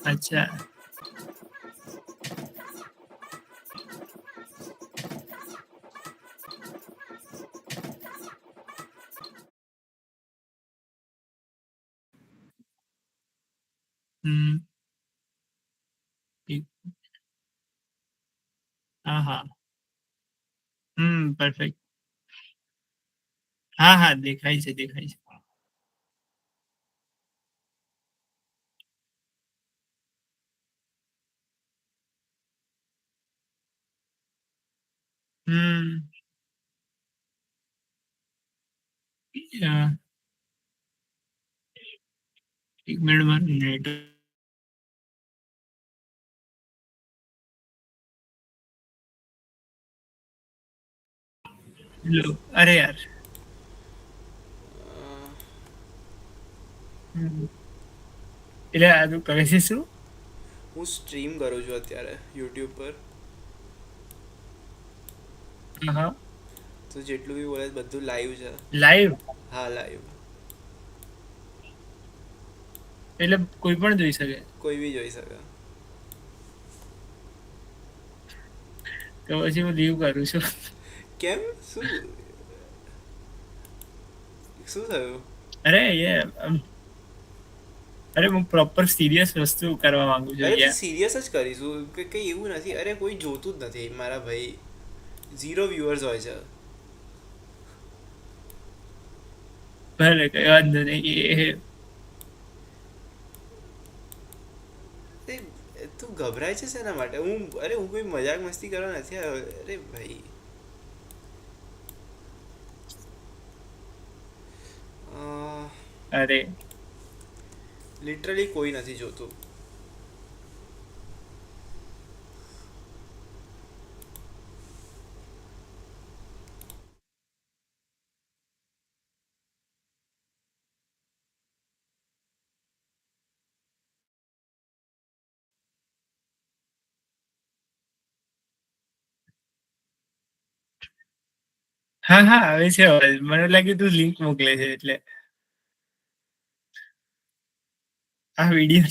अच्छा। हम्म। ठीक। हाँ हाँ। परफेक्ट। हाँ हाँ, દેખાય છે દેખાય છે. હમ. અ, એક મિનિટ મારું નેટ. અરે યાર. હમ. એટલે આ તું કરે છે શું? હું સ્ટ્રીમ કરું છું અત્યારે યુટ્યુબ પર. હા. તો જેટલું બી બોલે બધું લાઈવ છે. લાઈવ? હા, લાઈવ. એટલે કોઈ પણ જોઈ શકે? કોઈ બી જોઈ શકે. તો પછી હું લીવ કરું છું. કેમ? શું શું થયું? અરે અરે હું પ્રોપર સિરિયસ વસ્તુ કરવા માંગુ છું અરે તો યાર. સિરિયસ જ કરીશું કે કંઈ એવું નથી. અરે કોઈ જોતું જ નથી મારા ભાઈ. ઝીરો વ્યુઅર્સ હોય છે. ભલે કઈ વાંધો નહીં. તે તું ગભરાય છે શેના માટે? હું કોઈ મજાક મસ્તી કરવા નથી આવ્યો. અરે ભાઈ. અરે. લિટરલી કોઈ નથી જોતું. હા હા, આવે છે અવાજ. મને લાગ્યું તું લિંક મોકલે છે એટલે. આ વિડીયો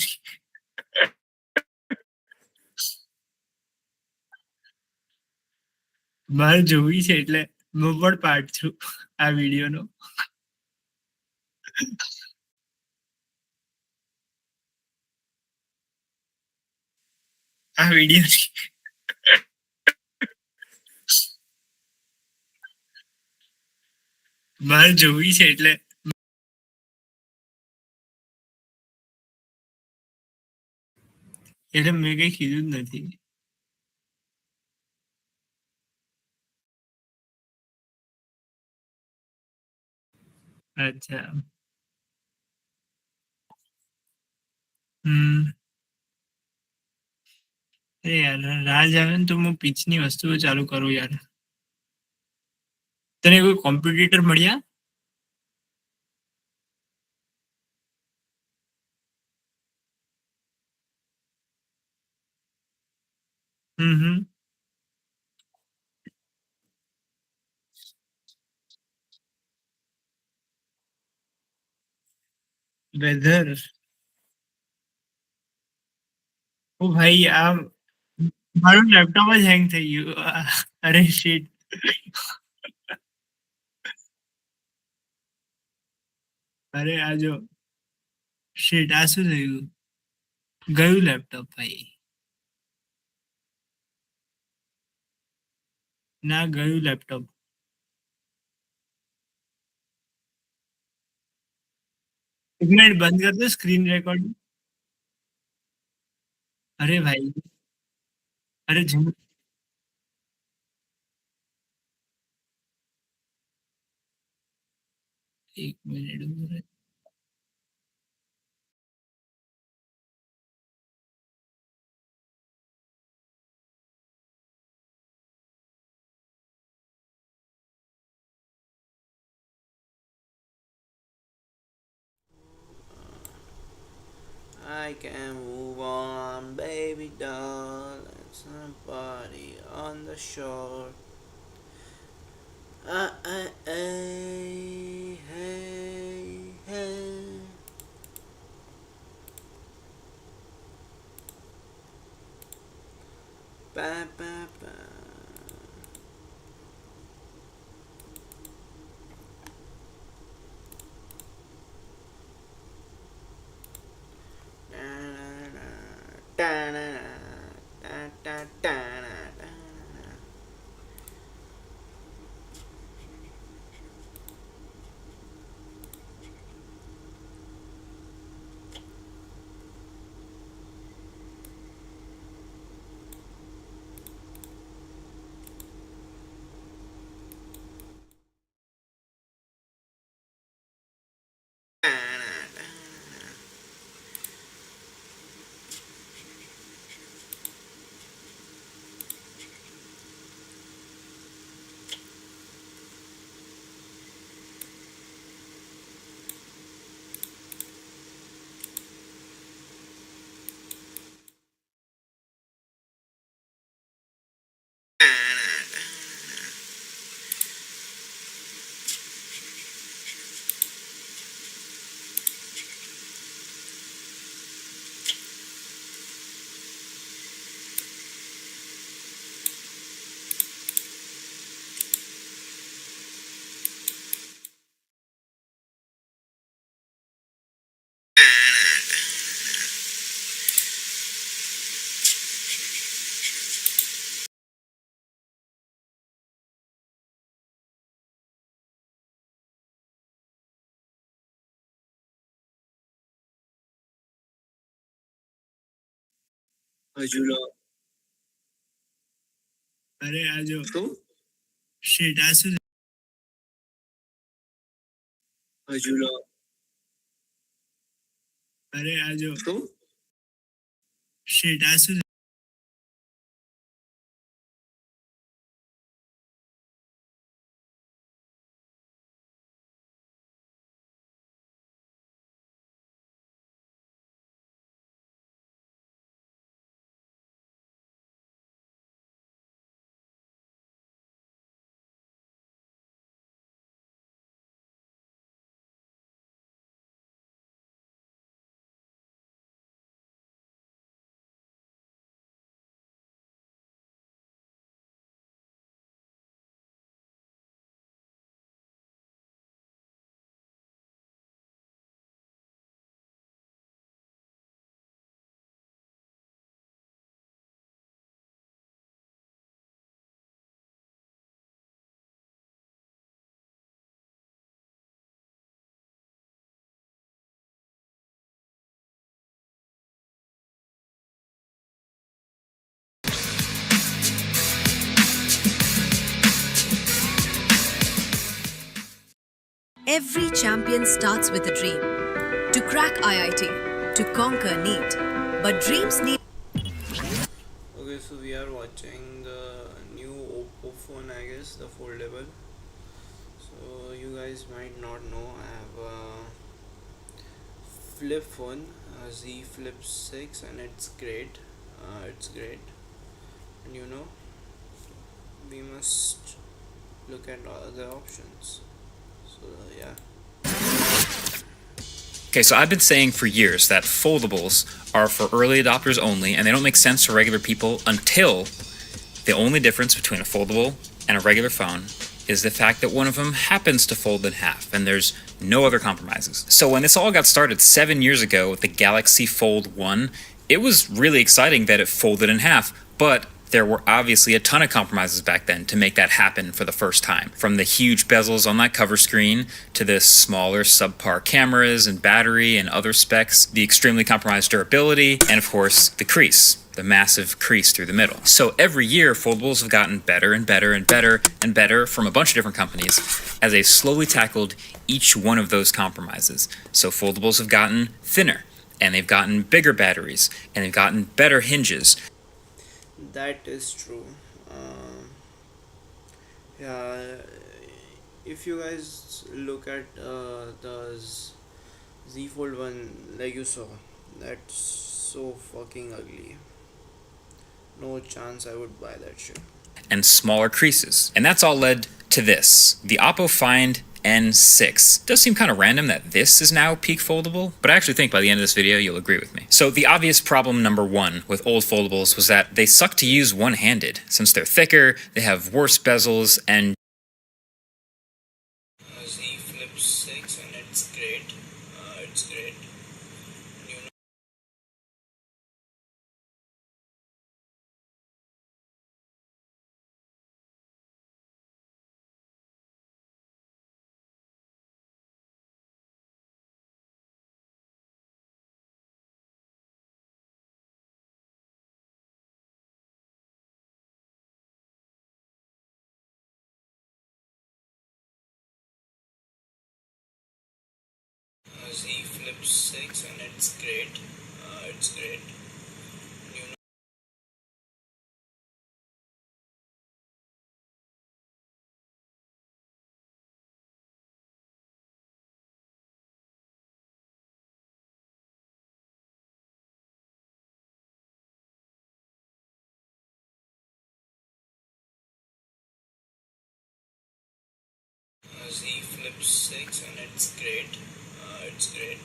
મારે જોવી છે એટલે હું પણ પાર્ટ છું આ વિડીયોનો. આ વિડીયો મારે જોવી છે એટલે. એટલે મેં કઈ કીધું જ નથી. અચ્છા. હમ. અરે યાર, રાજ આવે ને તો હું પીચની વસ્તુઓ ચાલુ કરું યાર. તને કોઈ કોમ્પિટિટર મળ્યા? હમ. વેધર. ઓ ભાઈ, આ મારું લેપટોપ જ હેંગ થઈ ગયું. અરે શીટ. અરે આ જો. શીટ, આ શું થયું? ગયું લેપટોપ ભાઈ. ના, ગયું લેપટોપ. એક મિનિટ બંધ કર દો સ્ક્રીન રેકોર્ડ. અરે ભાઈ. અરે જો. એક મિનિટ ઉભો રહે. I can move on, baby doll. And somebody on the shore. Hey, hey. Hey. अरे आ जाओ। शिट आंसू दे। अरे आ जाओ। शिट आंसू दे। Every champion starts with a dream to crack IIT, to conquer NEET. But dreams need. Okay, so we are watching the new Oppo phone, I guess, the foldable. So you guys might not know, I have a flip phone, Z Flip 6, and it's great. It's great, and we must look at other options. So yeah. Okay, so I've been saying for years that foldables are for early adopters only, and they don't make sense for regular people until the only difference between a foldable and a regular phone is the fact that one of them happens to fold in half, and there's no other compromises. So when this all got started 7 years ago with the Galaxy Fold 1, it was really exciting that it folded in half, but there were obviously a ton of compromises back then to make that happen for the first time. From the huge bezels on that cover screen, to the smaller subpar cameras and battery and other specs, the extremely compromised durability, and of course, the crease. The massive crease through the middle. So every year, foldables have gotten better and better and better and better from a bunch of different companies as they slowly tackled each one of those compromises. So foldables have gotten thinner, and they've gotten bigger batteries, and they've gotten better hinges. That is true. Yeah, if you guys look at the Z Fold 1, like you saw, that's so fucking ugly. No chance I would buy that shit. And smaller creases. And that's all led to this. The Oppo Find N6. It does seem kind of random that this is now peak foldable, but I actually think by the end of this video you'll agree with me. So the obvious problem number one with old foldables was that they suck to use one-handed. Since they're thicker, they have worse bezels, and Z Flip 6, and it's great. It's great. 6 and it's great. It's great. You know, Z Flip 6 and it's great. It's great.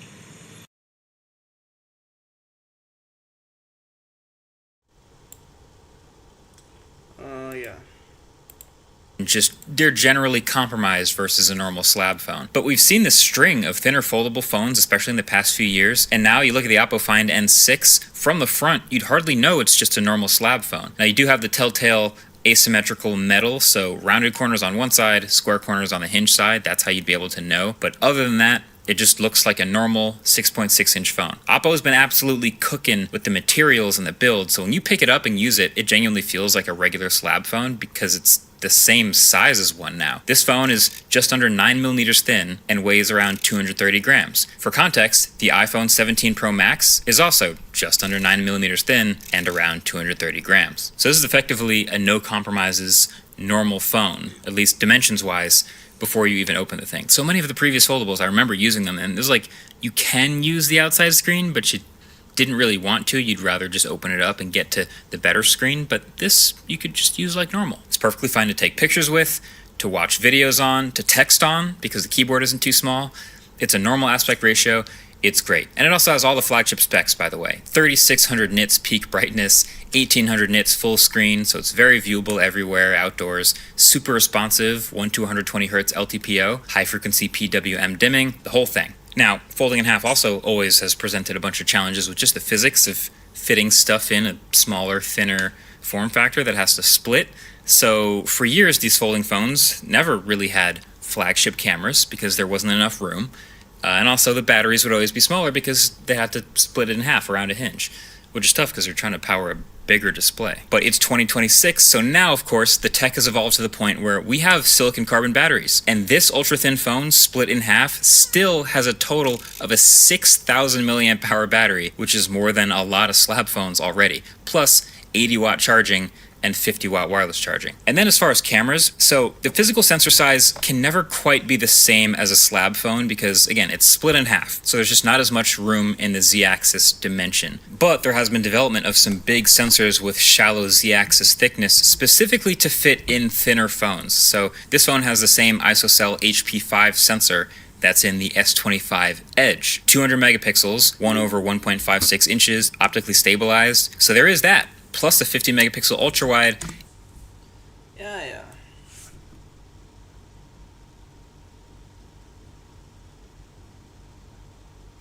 Yeah. Just they're generally compromised versus a normal slab phone. But we've seen this string of thinner foldable phones, especially in the past few years, and now you look at the Oppo Find N6, from the front, you'd hardly know it's just a normal slab phone. Now you do have the telltale asymmetrical metal, so rounded corners on one side, square corners on the hinge side, that's how you'd be able to know. But other than that, it just looks like a normal 6.6-inch phone. Oppo's been absolutely cooking with the materials and the build, so when you pick it up and use it, it genuinely feels like a regular slab phone because it's the same size as one now. This phone is just under 9 millimeters thin and weighs around 230 grams. For context, the iPhone 17 Pro Max is also just under 9 millimeters thin and around 230 grams. So this is effectively a no compromises normal phone, at least dimensions wise, before you even open the thing. So many of the previous foldables, I remember using them, and it was like, you can use the outside screen, but you didn't really want to. You'd rather just open it up and get to the better screen, but this you could just use like normal. It's perfectly fine to take pictures with, to watch videos on, to text on, because the keyboard isn't too small. It's a normal aspect ratio. It's great. And it also has all the flagship specs, by the way. 3600 nits peak brightness, 1800 nits full screen, so it's very viewable everywhere, outdoors, super responsive, 1 to 120 Hz LTPO, high frequency PWM dimming, the whole thing. Now, folding in half also always has presented a bunch of challenges with just the physics of fitting stuff in a smaller, thinner form factor that has to split. So for years, these folding phones never really had flagship cameras because there wasn't enough room. And also the batteries would always be smaller because they had to split it in half around a hinge, which is tough because they're trying to power a bigger display. But it's 2026, so now, of course, the tech has evolved to the point where we have silicon carbon batteries. And this ultra-thin phone, split in half, still has a total of a 6,000 milliamp hour battery, which is more than a lot of slab phones already, plus 80-watt charging and 50-watt wireless charging. And then as far as cameras, so the physical sensor size can never quite be the same as a slab phone because, again, it's split in half, so there's just not as much room in the z-axis dimension. But there has been development of some big sensors with shallow z-axis thickness specifically to fit in thinner phones. So this phone has the same ISOCELL HP5 sensor that's in the S25 Edge. 200 megapixels, 1 over 1.56 inches, optically stabilized. So there is that. Plus a 50 megapixel ultra wide. Yeah.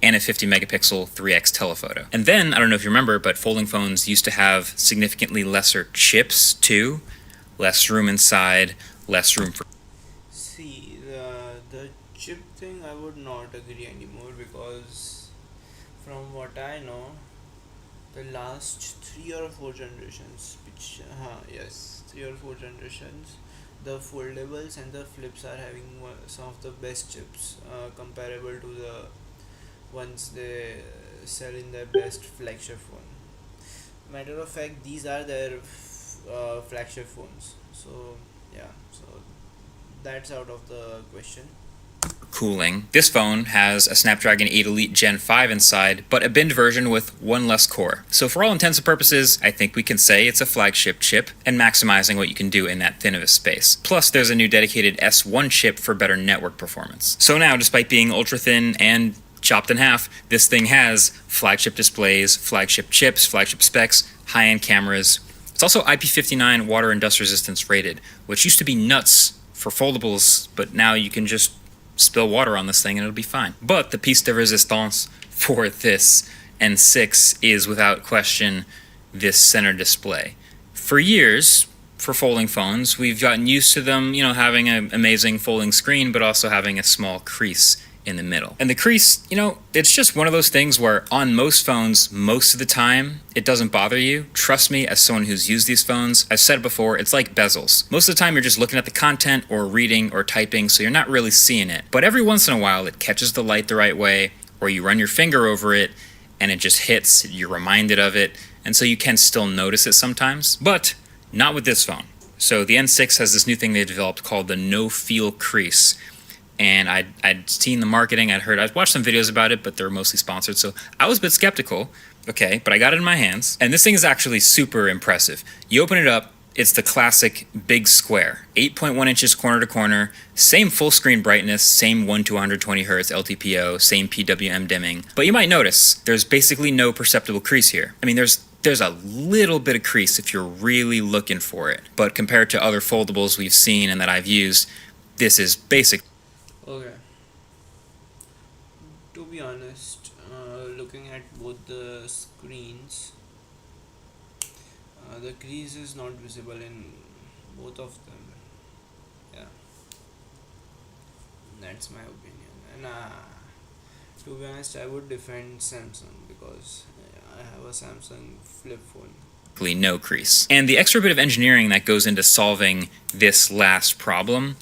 And a 50 megapixel 3x telephoto. And then, I don't know if you remember, but folding phones used to have significantly lesser chips too. Less room inside, less room for... See, the chip thing I would not agree anymore because from what I know, the last 3 or 4 generations, which, 3 or 4 generations, the foldables and the flips are having some of the best chips comparable to the ones they sell in their best flagship phone. Matter of fact, these are their flagship phones. So that's out of the question. Cooling. This phone has a Snapdragon 8 Elite Gen 5 inside, but a binned version with one less core. So for all intents and purposes, I think we can say it's a flagship chip and maximizing what you can do in that thin of a space. Plus, there's a new dedicated S1 chip for better network performance. So now, despite being ultra thin and chopped in half, this thing has flagship displays, flagship chips, flagship specs, high-end cameras. It's also IP59 water and dust resistance rated, which used to be nuts for foldables, but now you can just spill water on this thing and it'll be fine. But the piece de resistance for this N6 is without question this center display. For years, for folding phones, we've gotten used to them, having an amazing folding screen, but also having a small crease in the middle. And the crease, it's just one of those things where on most phones, most of the time, it doesn't bother you. Trust me, as someone who's used these phones, I've said it before, it's like bezels. Most of the time, you're just looking at the content or reading or typing, so you're not really seeing it. But every once in a while, it catches the light the right way, or you run your finger over it and it just hits, you're reminded of it, and so you can still notice it sometimes, but not with this phone. So the N6 has this new thing they developed called the no-feel crease, and I'd seen the marketing, I'd watched some videos about it, but they're mostly sponsored, so I was a bit skeptical, okay, but I got it in my hands, and this thing is actually super impressive. You open it up, it's the classic big square, 8.1 inches corner to corner, same full screen brightness, same 1 to 120 Hz LTPO, same PWM dimming. But you might notice there's basically no perceptible crease here. I mean, there's a little bit of crease if you're really looking for it. But compared to other foldables we've seen and that I've used, this is basic. Okay. To be honest, looking at both the screens, the crease is not visible in both of them. Yeah, that's my opinion. And to be honest, I would defend Samsung because I have a Samsung flip phone. No crease. And the extra bit of engineering that goes into solving this last problem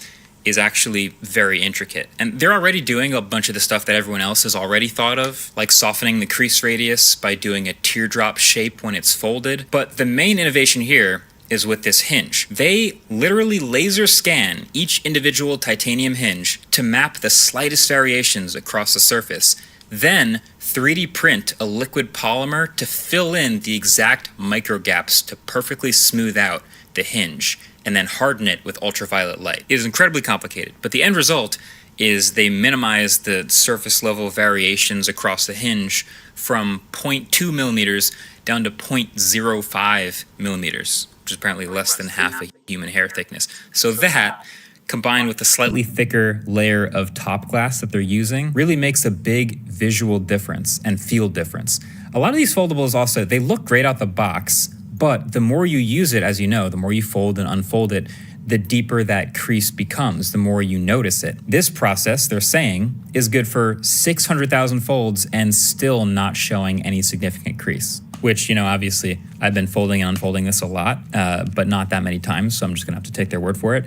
is actually very intricate. And they're already doing a bunch of the stuff that everyone else has already thought of, like softening the crease radius by doing a teardrop shape when it's folded. But the main innovation here is with this hinge. They literally laser scan each individual titanium hinge to map the slightest variations across the surface, then 3D print a liquid polymer to fill in the exact micro gaps to perfectly smooth out the hinge, and then harden it with ultraviolet light. It is incredibly complicated, but the end result is they minimize the surface level variations across the hinge from 0.2 millimeters down to 0.05 millimeters, which is apparently less than half a human hair thickness. So that, combined with the slightly thicker layer of top glass that they're using, really makes a big visual difference and feel difference. A lot of these foldables also, they look great out the box, but the more you use it, as you know, the more you fold and unfold it, the deeper that crease becomes, the more you notice it. This process, they're saying, is good for 600,000 folds and still not showing any significant crease. Which, obviously, I've been folding and unfolding this a lot, but not that many times, so I'm just gonna have to take their word for it.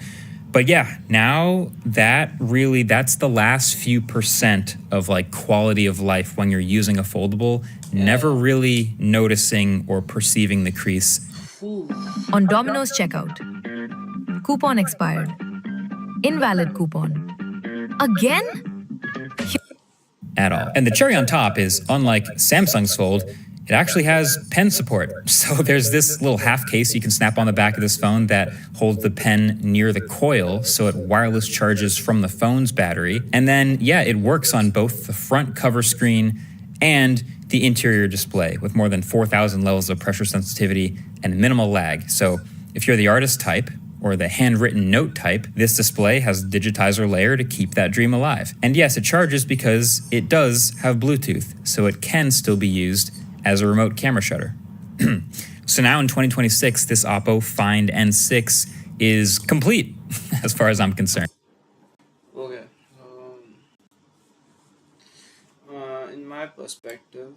But yeah, now that's the last few percent of quality of life when you're using a foldable, never really noticing or perceiving the crease. On Domino's checkout. Coupon expired. Invalid coupon. Again? At all. And the cherry on top is, unlike Samsung's Fold, it actually has pen support. So there's this little half case you can snap on the back of this phone that holds the pen near the coil, so it wireless charges from the phone's battery. And then, it works on both the front cover screen and the interior display with more than 4,000 levels of pressure sensitivity and minimal lag. So if you're the artist type, or the handwritten note type, this display has a digitizer layer to keep that dream alive. And yes, it charges because it does have Bluetooth, so it can still be used as a remote camera shutter. So now in 2026, this Oppo Find N6 is complete, as far as I'm concerned. Okay. In my perspective,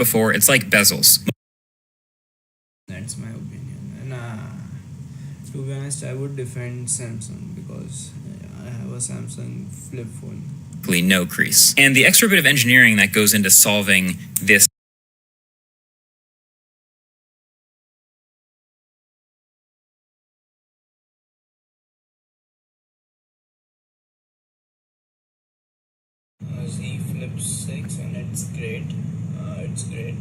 before, it's like bezels. That's my opinion. And to be honest, I would defend Samsung because I have a Samsung flip phone. No crease. And the extra bit of engineering that goes into solving this Z Flip 6 and it's great. It's great.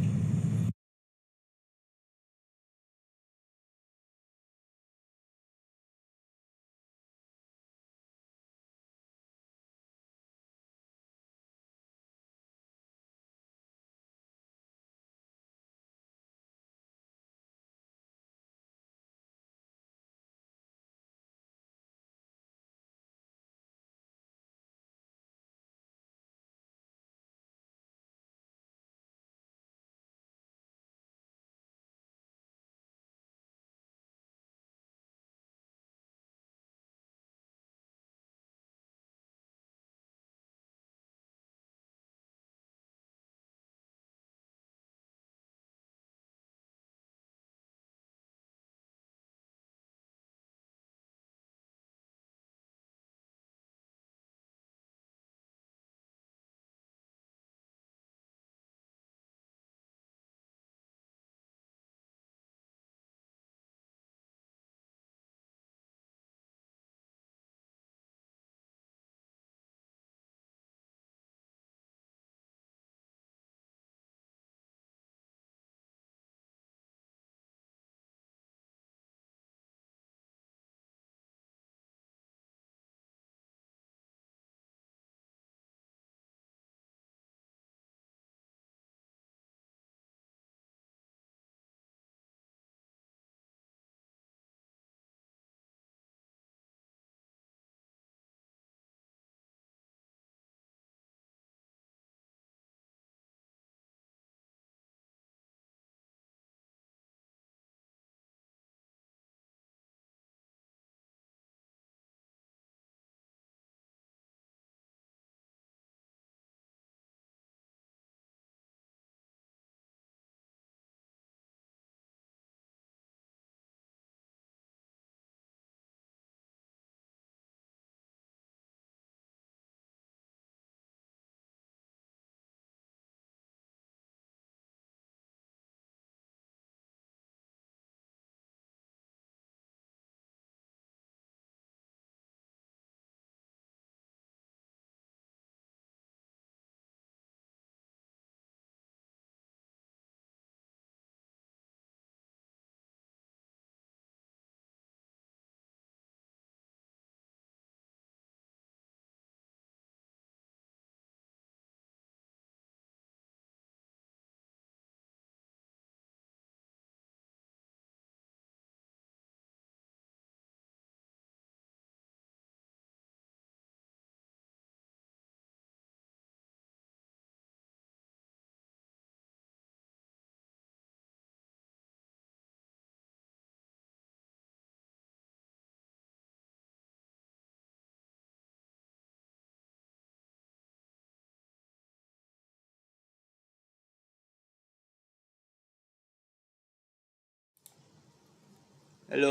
Hello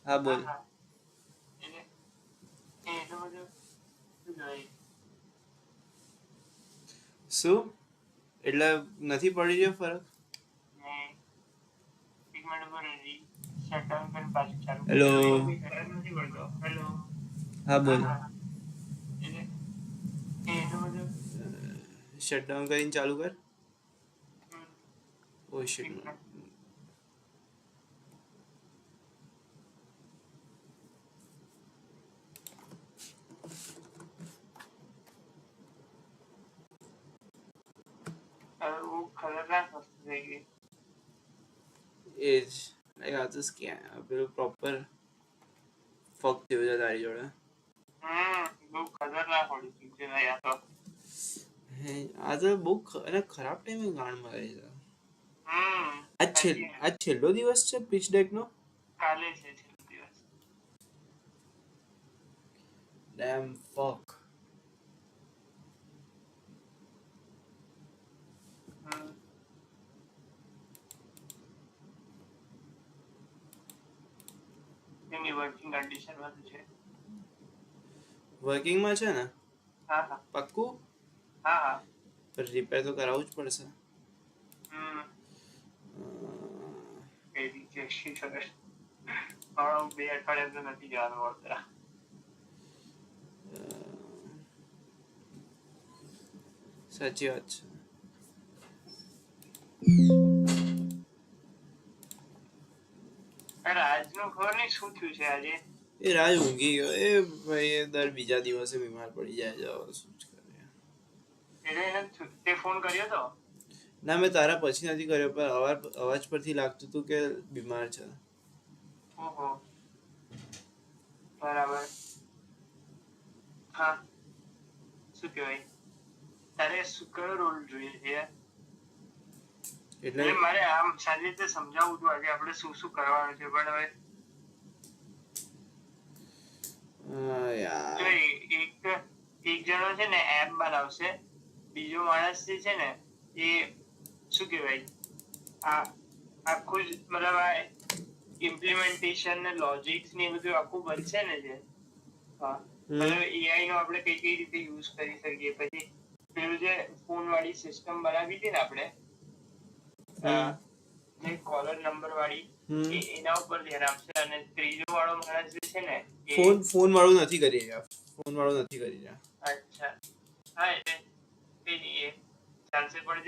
हाँ बोल શું એટલે નથી પડી રહ્યો ફરક hello હા બોલ શટડાઉન કરીને ચાલુ કર ઓ શિટ એજ લાઈક આ તો સ્કેમ પેલું પ્રોપર ફક થયું છે તારી જોડે આ તો બહુ અને ખરાબ ટાઈમે ગાણ મારે છે આજ છેલ્લો દિવસ છે પીચ ડેક નો ડેમ ફક વર્કિંગ કન્ડિશનમાં છે. વર્કિંગમાં છે ને? હા હા પાક્કું? હા હા. પણ રિપેર તો કરાવવું જ પડશે. કઈ રિજેક્શન કરે. હું 2 અઠવાડિયા તો નથી જવાનું વડોદરા. સાચી વાત છે. રાજનું ખબર નહીં શું થયું છે આજે. એ રાજ ઊંઘી ગયો. એ ભાઈ એ દર બીજા દિવસે બીમાર પડી જાય છે. શું જ કરીએ. એટલે તે ફોન કર્યો તો? ના, મેં તારા પછી નથી કર્યો, પણ અવાજ પરથી લાગતું હતું કે બીમાર છે. ઓહો, બરાબર. હા, શું કહેવાય, તારે શું કયો રોલ જોઈએ છે? એટલે મારે આમ સારી રીતે સમજાવવું હતું આજે આપણે શું શું કરવાનું છે, પણ હવે યાર એક જણો છે ને એપ બનાવશે, બીજો માણસ જે છે ને એ શું કહેવાય આ આખું જ મતલબ આ ઇમ્પ્લિમેન્ટેશન ને લોજિક્સ ને બધું આખું બનશે ને જે મતલબ એઆઈ નો આપણે કઈ કઈ રીતે યુઝ કરી શકીએ. પછી પેલું જે ફોન વાળી સિસ્ટમ બનાવી હતી ને આપણે જે કોલર નંબર વાળી એના ઉપર ધ્યાન આપશે. અને ત્રીજો વાળો માણસ જે છે ને ફોન વાળું નથી કરી રહ્યા. અચ્છા, હા એટલે ચાલશે. પણ